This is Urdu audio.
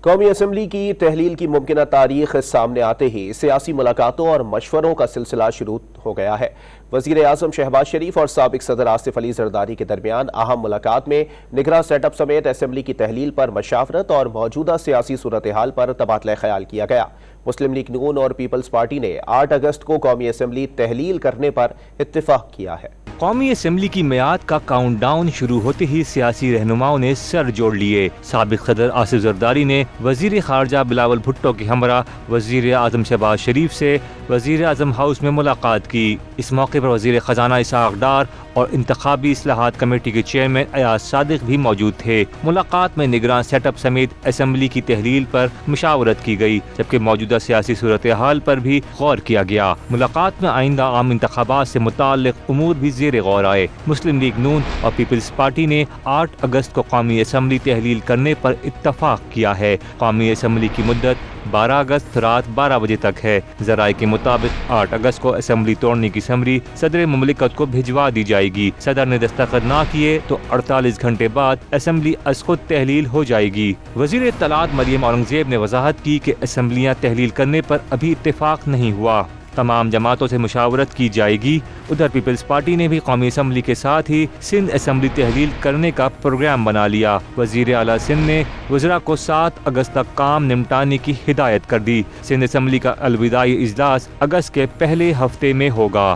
قومی اسمبلی کی تحلیل کی ممکنہ تاریخ سامنے آتے ہی سیاسی ملاقاتوں اور مشوروں کا سلسلہ شروع ہو گیا ہے۔ وزیر اعظم شہباز شریف اور سابق صدر آصف علی زرداری کے درمیان اہم ملاقات میں نگراں سیٹ اپ سمیت اسمبلی کی تحلیل پر مشاورت اور موجودہ سیاسی صورتحال پر تبادلہ خیال کیا گیا۔ مسلم لیگ نون اور پیپلز پارٹی نے 8 اگست کو قومی اسمبلی تحلیل کرنے پر اتفاق کیا ہے۔ قومی اسمبلی کی میعاد کا کاؤنٹ ڈاؤن شروع ہوتے ہی سیاسی رہنماؤں نے سر جوڑ لیے۔ سابق صدر آصف زرداری نے وزیر خارجہ بلاول بھٹو کے ہمراہ وزیر اعظم شہباز شریف سے وزیر اعظم ہاؤس میں ملاقات کی۔ اس موقع پر وزیر خزانہ اسحاق ڈار اور انتخابی اصلاحات کمیٹی کے چیئرمین ایاز صادق بھی موجود تھے۔ ملاقات میں نگراں سیٹ اپ سمیت اسمبلی کی تحلیل پر مشاورت کی گئی، جبکہ موجودہ سیاسی صورتحال پر بھی غور کیا گیا۔ ملاقات میں آئندہ عام انتخابات سے متعلق امور بھی زیر غور آئے۔ مسلم لیگ نون اور پیپلز پارٹی نے 8 اگست کو قومی اسمبلی تحلیل کرنے پر اتفاق کیا ہے۔ قومی اسمبلی کی مدت 12 اگست رات 12 بجے تک ہے۔ ذرائع کے مطابق 8 اگست کو اسمبلی توڑنے کی سمری صدر مملکت کو بھجوا دی جائے گی۔ صدر نے دستخط نہ کیے تو 48 گھنٹے بعد اسمبلی از خود تحلیل ہو جائے گی۔ وزیر اطلاعات مریم اورنگزیب نے وضاحت کی کہ اسمبلیاں تحلیل کرنے پر ابھی اتفاق نہیں ہوا، تمام جماعتوں سے مشاورت کی جائے گی۔ ادھر پیپلز پارٹی نے بھی قومی اسمبلی کے ساتھ ہی سندھ اسمبلی تحلیل کرنے کا پروگرام بنا لیا۔ وزیر اعلیٰ سندھ نے وزراء کو 7 اگست تک کام نمٹانے کی ہدایت کر دی۔ سندھ اسمبلی کا الوداعی اجلاس اگست کے پہلے ہفتے میں ہوگا۔